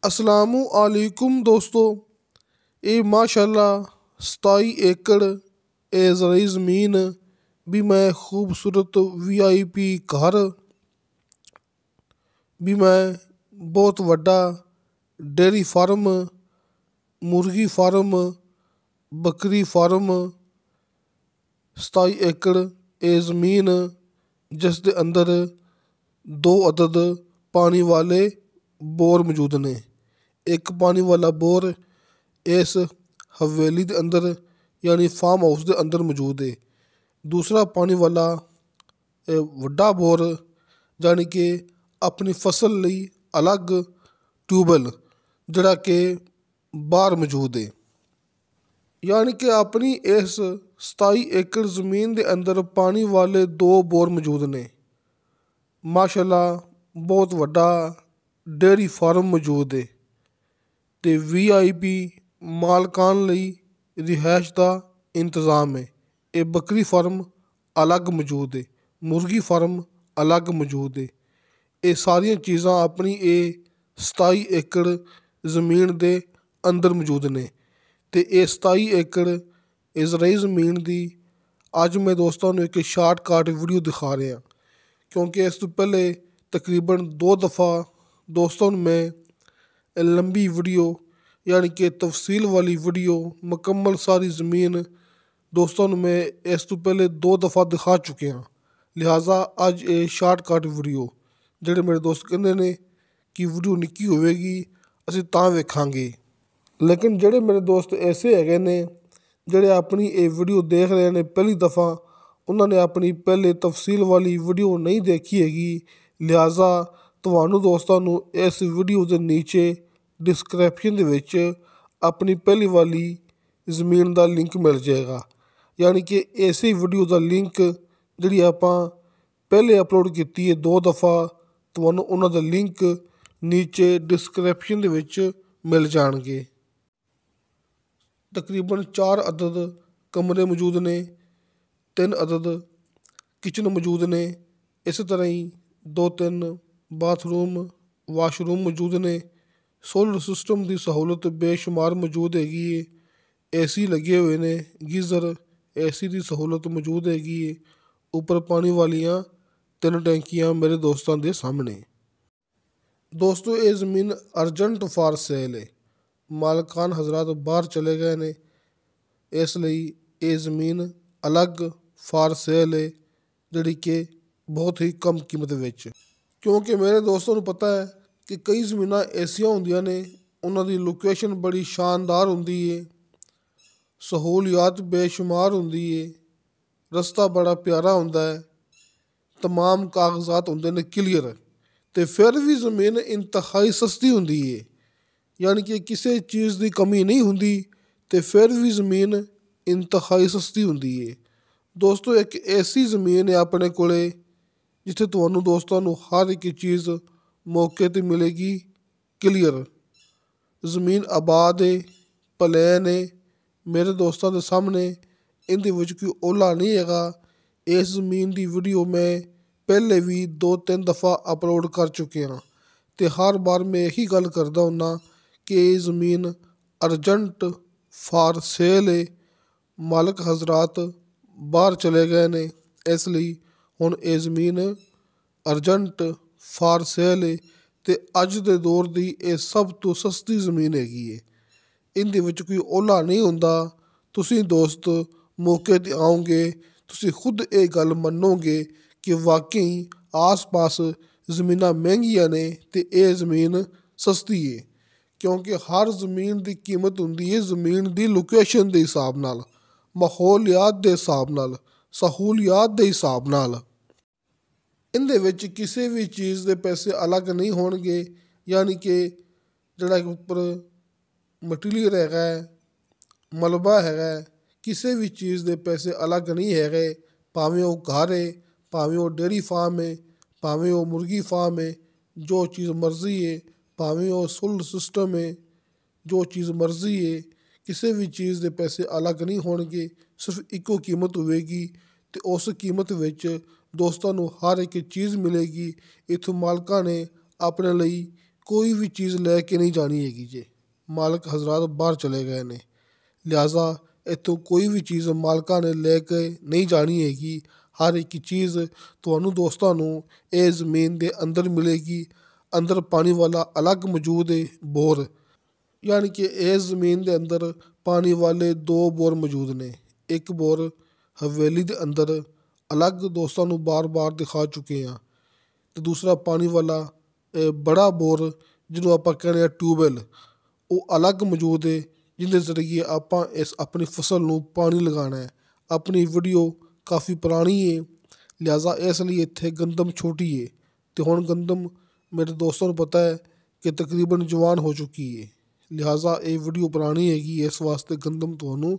अस्सलामु अलैकुम दोस्तों। ये माशाल्लाह 27 एकड़ ज़राई ज़मीन भी मैं खूबसूरत VIP घर भी मैं बहुत वड्डा डेयरी फार्म, मुर्गी फार्म, बकरी फार्म 27 एकड़ ज़मीन जिस दे अंदर 2 अदद पानी वाले बोर मौजूद ने। एक पानी वाला बोर इस हवेली के अंदर यानी फार्म हाउस के अंदर मौजूद है। दूसरा पानी वाला वड्डा बोर यानी कि अपनी फसल ਲਈ अलग ट्यूबवेल ਜਿਹੜਾ कि बाहर मौजूद है। यानी कि अपनी इस 27 एकड़ ज़मीन के अंदर पानी वाले 2 बोर मौजूद ने। माशाल्लाह बहुत वड्डा डेयरी फार्म मौजूद है ते VIP मालकान ਲਈ रिहाइश का इंतज़ाम है। ये बकरी फार्म अलग मौजूद है, मुर्गी फार्म अलग मौजूद है। ये सारियां चीज़ां अपनी 27 एकड़ ज़मीन के अंदर मौजूद ने। ते 27 एकड़ ज़राई ज़मीन की अज मैं दोस्तों को एक शार्टकट वीडियो दिखा रहा, क्योंकि इस तो पहले तकरीबन 2 दफ़ा दोस्तों मैं लंबी वीडियो यानी कि तफसील वाली वीडियो मुकम्मल सारी ज़मीन दोस्तों मैं इस तो पहले 2 दफ़ा दिखा चुके हैं। लिहाजा अज ये शार्टकट वीडियो ਜਿਹੜੇ मेरे दोस्त कहते हैं कि वीडियो निक्की होवेगी ਅਸੀਂ ਤਾਂ ਵੇਖਾਂਗੇ, लेकिन ਜਿਹੜੇ मेरे दोस्त ऐसे ਹੈਗੇ ਨੇ ਜਿਹੜੇ अपनी ये वीडियो देख रहे हैं पहली दफ़ा, उन्होंने अपनी पहले तफसील वाली वीडियो नहीं देखी हैगी। लिहाजा ਤੁਹਾਨੂੰ ਦੋਸਤਾਂ ਨੂੰ ਇਸ ਵੀਡੀਓ ਦੇ ਨੀਚੇ ਡਿਸਕ੍ਰਿਪਸ਼ਨ ਦੇ ਵਿੱਚ ਆਪਣੀ ਪਹਿਲੀ ਵਾਲੀ ਜ਼ਮੀਨ ਦਾ ਲਿੰਕ ਮਿਲ ਜਾਏਗਾ। यानी कि इसी वीडियो का लिंक ਜਿਹੜੀ ਆਪਾਂ ਪਹਿਲੇ ਅਪਲੋਡ ਕੀਤੀ ਹੈ 2 ਦफ़ਾ, ਤੁਹਾਨੂੰ ਉਹਨਾਂ ਦਾ ਲਿੰਕ ਨੀਚੇ ਡਿਸਕ੍ਰਿਪਸ਼ਨ ਦੇ ਵਿੱਚ ਮਿਲ ਜਾਣਗੇ। तकरीबन 4 अदद कमरे मौजूद ने, 3 अदद किचन मौजूद ने, इस तरह ही 2-3 बाथरूम वाशरूम मौजूद ने। सोलर सिस्टम की सहूलत बेशुमार मौजूद हैगी है। AC लगे हुए ने, गीज़र AC की सहूलत मौजूद हैगी है। ऊपर पानी वालियाँ 3 टैंकियाँ मेरे दोस्तों के सामने। दोस्तों ये ज़मीन अर्जेंट फॉर सेल है, मालकान हजरात बाहर चले गए ने, इसलिए ये ज़मीन अलग फॉर सेल है जिहड़ी कि बहुत ही कम कीमत विच। क्योंकि मेरे दोस्तों को पता है कि कई ज़मीनां ऐसियां होंदियां ने उन्हां दी लोकेशन बड़ी शानदार होंदी है, सहूलियात बेशुमार होंदी है, रस्ता बड़ा प्यारा होंदा है, तमाम कागजात होंदे ने क्लीयर, ते फिर भी ज़मीन इंतहाई सस्ती होंदी है। यानी कि किसी चीज़ की कमी नहीं होंदी ते फिर भी ज़मीन इंतहाई सस्ती होंदी है। दोस्तों एक ऐसी ज़मीन है अपने कोले जिथे तुहानू दोस्तों को हर एक चीज़ मौके ते मिलेगी क्लीयर। ज़मीन आबाद है, प्लेन है, मेरे दोस्तों के सामने इहदे विच कोई ओला नहीं हैगा। इस ज़मीन की वीडियो मैं पहले भी 2-3 दफ़ा अपलोड कर चुके हाँ ते हर बार मैं यही गल करदा हुन्ना कि ये ज़मीन अर्जेंट फॉर सेल है। मालक हजरात बाहर चले गए ने, इसलिए हुण ये ज़मीन अर्जेंट फॉर सेल है ते अज दे दौर की ये सब तो सस्ती ज़मीन हैगी है। इहदे विच कोई ओला नहीं हुंदा। तुसीं दोस्त मौके ते आओगे, तुसीं खुद ये गल मन्नोगे कि वाकई आस पास ज़मीनां महंगियां ने ते ये ज़मीन सस्ती है। क्योंकि हर ज़मीन की कीमत होंदी है ज़मीन की लोकेशन के हिसाब नाल, माहौलियात के हिसाब नाल, सहूलियात के हिसाब नाल। इहदे विच किसी भी चीज़ के पैसे अलग नहीं होणगे। यानी कि जिहड़ा उपर मटीरियल हैगा, मलबा हैगा, किसी भी चीज़ के पैसे अलग नहीं हैगे। भावें वो घर है, भावें वो डेयरी फार्म है, भावें वो मुर्गी फार्म है, जो चीज़ मर्जी है, भावें वो सोलर सिस्टम है, जो चीज़ मर्जी है, किसी भी चीज़ के पैसे अलग नहीं होणगे। सिर्फ इक्को कीमत होवेगी ते उस कीमत विच दोस्तों को हर एक चीज़ मिलेगी। इत्थों मालकां ने अपने लिए ਕੋਈ ਵੀ ਚੀਜ਼ ਲੈ ਕੇ ਨਹੀਂ ਜਾਣੀ ਹੈਗੀ ਜੇ। ਮਾਲਕ ਹਜ਼ਰਾਤ ਬਾਹਰ ਚਲੇ ਗਏ ਨੇ, ਲਿਹਾਜ਼ਾ ਇੱਥੋਂ ਕੋਈ ਵੀ ਚੀਜ਼ ਮਾਲਕਾਂ ਨੇ ਲੈ ਕੇ ਨਹੀਂ ਜਾਣੀ ਹੈਗੀ। ਹਰ ਇੱਕ ਚੀਜ਼ ਤੁਹਾਨੂੰ ਦੋਸਤਾਂ ਨੂੰ ਇਹ ਜ਼ਮੀਨ ਦੇ ਅੰਦਰ ਮਿਲੇਗੀ। ਅੰਦਰ ਪਾਣੀ ਵਾਲਾ ਅਲੱਗ ਮੌਜੂਦ ਹੈ ਬੋਰ, ਯਾਨੀ ਕਿ ਇਸ ਜ਼ਮੀਨ ਦੇ ਅੰਦਰ ਪਾਣੀ ਵਾਲੇ 2 ਬੋਰ ਮੌਜੂਦ ਨੇ। ਇੱਕ ਬੋਰ ਹਵੇਲੀ ਦੇ ਅੰਦਰ ਅਲੱਗ ਦੋਸਤਾਂ ਨੂੰ ਬਾਰ-ਬਾਰ ਦਿਖਾ ਚੁੱਕੇ ਹਾਂ, ਅਤੇ ਦੂਸਰਾ ਪਾਣੀ ਵਾਲਾ ਬੜਾ ਬੋਰ ਜਿਹਨੂੰ ਆਪਾਂ ਕਹਿੰਦੇ ਹਾਂ ਟਿਊਬਵੈੱਲ, ਉਹ ਅਲੱਗ ਮੌਜੂਦ ਹੈ, ਜਿਹਦੇ ਜ਼ਰੀਏ ਆਪਾਂ ਆਪਣੀ ਫਸਲ ਨੂੰ ਪਾਣੀ ਲਗਾਉਣਾ ਹੈ। ਆਪਣੀ ਵੀਡੀਓ ਕਾਫੀ ਪੁਰਾਣੀ ਹੈ, ਲਿਹਾਜ਼ਾ ਇਸ ਲਈ ਇੱਥੇ ਗੰਦਮ ਛੋਟੀ ਹੈ, ਅਤੇ ਹੁਣ ਗੰਦਮ ਮੇਰੇ ਦੋਸਤਾਂ ਨੂੰ ਪਤਾ ਹੈ ਕਿ ਤਕਰੀਬਨ ਜਵਾਨ ਹੋ ਚੁੱਕੀ ਹੈ। ਲਿਹਾਜ਼ਾ ਇਹ ਵੀਡੀਓ ਪੁਰਾਣੀ ਹੈਗੀ, ਇਸ ਵਾਸਤੇ ਗੰਦਮ ਤੁਹਾਨੂੰ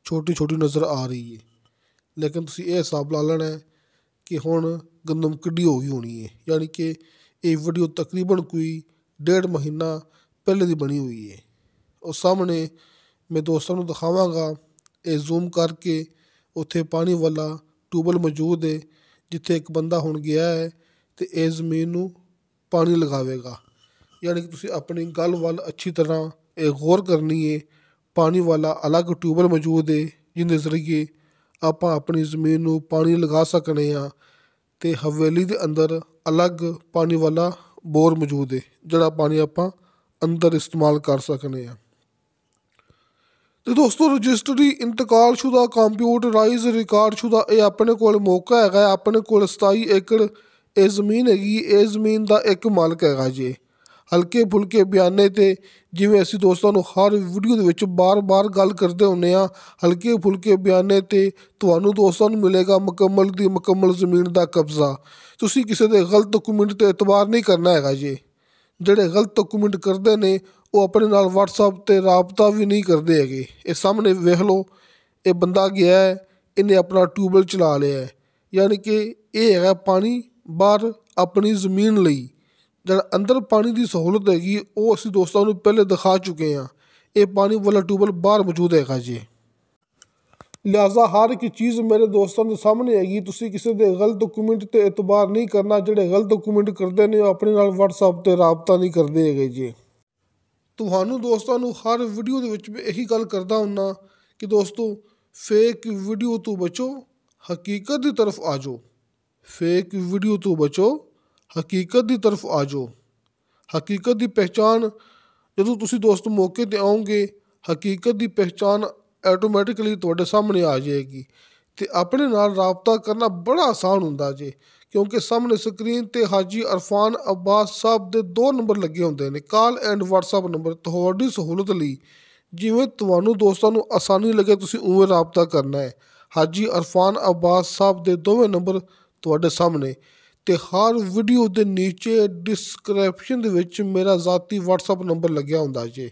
ਛੋਟੀ ਛੋਟੀ ਨਜ਼ਰ ਆ ਰਹੀ ਹੈ। ਲੇਕਿਨ ਤੁਸੀਂ ਇਹ ਹਿਸਾਬ ਲਾ ਲੈਣਾ ਕਿ ਹੁਣ ਗੰਦਮ ਕਿੱਡੀ ਹੋ ਗਈ ਹੋਣੀ ਹੈ, ਯਾਨੀ ਕਿ ਇਹ ਵੀਡੀਓ ਤਕਰੀਬਨ ਕੋਈ 1.5 ਮਹੀਨਾ ਪਹਿਲੇ ਦੀ ਬਣੀ ਹੋਈ ਹੈ। ਉਹ ਸਾਹਮਣੇ ਮੈਂ ਦੋਸਤਾਂ ਨੂੰ ਦਿਖਾਵਾਂਗਾ, ਇਹ ਜ਼ੂਮ ਕਰਕੇ ਉੱਥੇ ਪਾਣੀ ਵਾਲਾ ਟਿਊਬਵੈੱਲ ਮੌਜੂਦ ਹੈ, ਜਿੱਥੇ ਇੱਕ ਬੰਦਾ ਹੁਣ ਗਿਆ ਹੈ ਅਤੇ ਇਹ ਜ਼ਮੀਨ ਨੂੰ ਪਾਣੀ ਲਗਾਵੇਗਾ। ਯਾਨੀ ਕਿ ਤੁਸੀਂ ਆਪਣੀ ਗੱਲ ਵੱਲ ਅੱਛੀ ਤਰ੍ਹਾਂ ਇਹ ਗੌਰ ਕਰਨੀ ਹੈ। ਪਾਣੀ ਵਾਲਾ ਅਲੱਗ ਟਿਊਬਵੈੱਲ ਮੌਜੂਦ ਹੈ, ਜਿਹਦੇ ਜ਼ਰੀਏ ਆਪਾਂ ਆਪਣੀ ਜ਼ਮੀਨ ਨੂੰ ਪਾਣੀ ਲਗਾ ਸਕਦੇ ਹਾਂ, ਅਤੇ ਹਵੇਲੀ ਦੇ ਅੰਦਰ ਅਲੱਗ ਪਾਣੀ ਵਾਲਾ ਬੋਰ ਮੌਜੂਦ ਹੈ, ਜਿਹੜਾ ਪਾਣੀ ਆਪਾਂ ਅੰਦਰ ਇਸਤੇਮਾਲ ਕਰ ਸਕਦੇ ਹਾਂ। ਅਤੇ ਦੋਸਤੋ ਰਜਿਸਟਰੀ ਇੰਤਕਾਲਸ਼ੁਦਾ ਕੰਪਿਊਟਰਾਈਜ਼ ਰਿਕਾਰਡਸ਼ੁਦਾ ਇਹ ਆਪਣੇ ਕੋਲ ਮੌਕਾ ਹੈਗਾ। ਆਪਣੇ ਕੋਲ 27 ਏਕੜ ਇਹ ਜ਼ਮੀਨ ਹੈਗੀ। ਇਹ ਜ਼ਮੀਨ ਦਾ ਇੱਕ ਮਾਲਕ ਹੈਗਾ ਜੇ। ਹਲਕੇ ਫੁਲਕੇ ਬਿਆਨੇ 'ਤੇ ਜਿਵੇਂ ਅਸੀਂ ਦੋਸਤਾਂ ਨੂੰ ਹਰ ਵੀਡੀਓ ਦੇ ਵਿੱਚ ਬਾਰ-ਬਾਰ ਗੱਲ ਕਰਦੇ ਹੁੰਦੇ ਹਾਂ, ਹਲਕੇ ਫੁਲਕੇ ਬਿਆਨੇ 'ਤੇ ਤੁਹਾਨੂੰ ਦੋਸਤਾਂ ਨੂੰ ਮਿਲੇਗਾ ਮੁਕੰਮਲ ਦੀ ਮੁਕੰਮਲ ਜ਼ਮੀਨ ਦਾ ਕਬਜ਼ਾ। ਤੁਸੀਂ ਕਿਸੇ ਦੇ ਗਲਤ ਡਾਕੂਮੈਂਟ 'ਤੇ ਇਤਬਾਰ ਨਹੀਂ ਕਰਨਾ ਹੈਗਾ ਜੀ। ਜਿਹੜੇ ਗਲਤ ਡਾਕੂਮੈਂਟ ਕਰਦੇ ਨੇ ਉਹ ਆਪਣੇ ਨਾਲ ਵਟਸਐਪ 'ਤੇ ਰਾਬਤਾ ਵੀ ਨਹੀਂ ਕਰਦੇ ਹੈਗੇ। ਇਹ ਸਾਹਮਣੇ ਵੇਖ ਲਓ, ਇਹ ਬੰਦਾ ਗਿਆ ਹੈ, ਇਹਨੇ ਆਪਣਾ ਟਿਊਬਵੈੱਲ ਚਲਾ ਲਿਆ ਹੈ, ਯਾਨੀ ਕਿ ਇਹ ਹੈਗਾ ਪਾਣੀ ਬਾਹਰ ਆਪਣੀ ਜ਼ਮੀਨ ਲਈ। ਜਿਹੜਾ ਅੰਦਰ ਪਾਣੀ ਦੀ ਸਹੂਲਤ ਹੈਗੀ ਉਹ ਅਸੀਂ ਦੋਸਤਾਂ ਨੂੰ ਪਹਿਲੇ ਦਿਖਾ ਚੁੱਕੇ ਹਾਂ। ਇਹ ਪਾਣੀ ਵਾਲਾ ਟਿਊਬਵੈੱਲ ਬਾਹਰ ਮੌਜੂਦ ਹੈਗਾ ਜੀ। ਲਿਹਾਜ਼ਾ ਹਰ ਇੱਕ ਚੀਜ਼ ਮੇਰੇ ਦੋਸਤਾਂ ਦੇ ਸਾਹਮਣੇ ਹੈਗੀ। ਤੁਸੀਂ ਕਿਸੇ ਦੇ ਗਲਤ ਡਾਕੂਮੈਂਟ 'ਤੇ ਇਤਬਾਰ ਨਹੀਂ ਕਰਨਾ। ਜਿਹੜੇ ਗਲਤ ਡਾਕੂਮੈਂਟ ਕਰਦੇ ਨੇ ਉਹ ਆਪਣੇ ਨਾਲ ਵਟਸਐਪ 'ਤੇ ਰਾਬਤਾ ਨਹੀਂ ਕਰਦੇ ਹੈਗੇ ਜੀ। ਤੁਹਾਨੂੰ ਦੋਸਤਾਂ ਨੂੰ ਹਰ ਵੀਡੀਓ ਦੇ ਵਿੱਚ ਮੈਂ ਇਹੀ ਗੱਲ ਕਰਦਾ ਹੁੰਦਾ ਕਿ ਦੋਸਤੋ ਫੇਕ ਵੀਡੀਓ ਤੋਂ ਬਚੋ, ਹਕੀਕਤ ਦੀ ਤਰਫ ਆ ਜਾਓ। ਫੇਕ ਵੀਡੀਓ ਤੋਂ ਬਚੋ, ਹਕੀਕਤ ਦੀ ਤਰਫ ਆ ਜਾਓ। ਹਕੀਕਤ ਦੀ ਪਹਿਚਾਣ ਜਦੋਂ ਤੁਸੀਂ ਦੋਸਤ ਮੌਕੇ 'ਤੇ ਆਓਗੇ, ਹਕੀਕਤ ਦੀ ਪਹਿਚਾਣ ਆਟੋਮੈਟਿਕਲੀ ਤੁਹਾਡੇ ਸਾਹਮਣੇ ਆ ਜਾਏਗੀ, ਅਤੇ ਆਪਣੇ ਨਾਲ ਰਾਬਤਾ ਕਰਨਾ ਬੜਾ ਆਸਾਨ ਹੁੰਦਾ ਜੇ, ਕਿਉਂਕਿ ਸਾਹਮਣੇ ਸਕਰੀਨ 'ਤੇ ਹਾਜੀ ਅਰਫਾਨ ਅਬਾਸ ਸਾਹਿਬ ਦੇ 2 ਨੰਬਰ ਲੱਗੇ ਹੁੰਦੇ ਨੇ, ਕਾਲ ਐਂਡ ਵਟਸਐਪ ਨੰਬਰ। ਤੁਹਾਡੀ ਸਹੂਲਤ ਲਈ ਜਿਵੇਂ ਤੁਹਾਨੂੰ ਦੋਸਤਾਂ ਨੂੰ ਆਸਾਨੀ ਲੱਗੇ ਤੁਸੀਂ ਉਵੇਂ ਰਾਬਤਾ ਕਰਨਾ ਹੈ। ਹਾਜੀ ਅਰਫਾਨ ਅਬਾਸ ਸਾਹਿਬ ਦੇ ਦੋਵੇਂ ਨੰਬਰ ਤੁਹਾਡੇ ਸਾਹਮਣੇ, ਅਤੇ ਹਰ ਵੀਡੀਓ ਦੇ ਨੀਚੇ ਡਿਸਕ੍ਰਿਪਸ਼ਨ ਦੇ ਵਿੱਚ ਮੇਰਾ ਜ਼ਾਤੀ ਵਟਸਐਪ ਨੰਬਰ ਲੱਗਿਆ ਹੁੰਦਾ ਜੇ।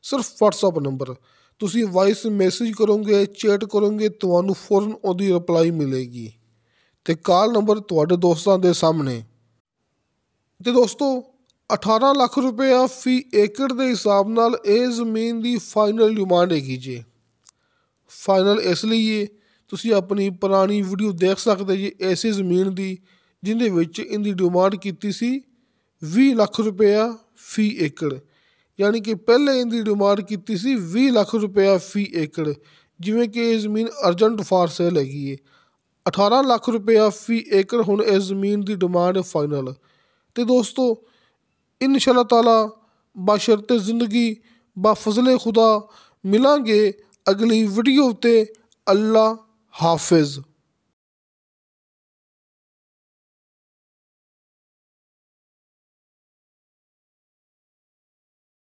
ਸਿਰਫ ਵਟਸਐਪ ਨੰਬਰ, ਤੁਸੀਂ ਵਾਇਸ ਮੈਸੇਜ ਕਰੋਗੇ, ਚੈਟ ਕਰੋਗੇ, ਤੁਹਾਨੂੰ ਫੌਰਨ ਉਹਦੀ ਰਿਪਲਾਈ ਮਿਲੇਗੀ, ਅਤੇ ਕਾਲ ਨੰਬਰ ਤੁਹਾਡੇ ਦੋਸਤਾਂ ਦੇ ਸਾਹਮਣੇ। ਅਤੇ ਦੋਸਤੋ 18 ਲੱਖ ਰੁਪਇਆ ਫੀ ਏਕੜ ਦੇ ਹਿਸਾਬ ਨਾਲ ਇਹ ਜ਼ਮੀਨ ਦੀ ਫਾਈਨਲ ਡਿਮਾਂਡ ਹੈਗੀ ਜੀ। ਫਾਈਨਲ ਇਸ ਲਈ ਹੈ, ਤੁਸੀਂ ਆਪਣੀ ਪੁਰਾਣੀ ਵੀਡੀਓ ਦੇਖ ਸਕਦੇ ਜੀ ਐਸੀ ਜ਼ਮੀਨ ਦੀ, ਜਿਹਦੇ ਵਿੱਚ ਇਹਦੀ ਡਿਮਾਂਡ ਕੀਤੀ ਸੀ 20 ਲੱਖ ਰੁਪਇਆ ਫੀ ਏਕੜ, ਯਾਨੀ ਕਿ ਪਹਿਲੇ ਇਹਦੀ ਡਿਮਾਂਡ ਕੀਤੀ ਸੀ 20 ਲੱਖ ਰੁਪਇਆ ਫੀ ਏਕੜ। ਜਿਵੇਂ ਕਿ ਇਹ ਜ਼ਮੀਨ ਅਰਜੈਂਟ ਫਾਰ ਸੇਲ ਹੈਗੀ ਹੈ, 18 ਲੱਖ ਰੁਪਇਆ ਫੀ ਏਕੜ ਹੁਣ ਇਸ ਜ਼ਮੀਨ ਦੀ ਡਿਮਾਂਡ ਫਾਈਨਲ। ਅਤੇ ਦੋਸਤੋ ਇਨਸ਼ਾ ਅੱਲਾਹ ਤਾਲਾ ਬਾਸ਼ਰਤੇ ਜ਼ਿੰਦਗੀ ਬਾਫਜ਼ਲੇ ਖੁਦਾ ਮਿਲਾਂਗੇ ਅਗਲੀ ਵੀਡੀਓ 'ਤੇ। ਅੱਲਾ ਹਾਫਿਜ਼।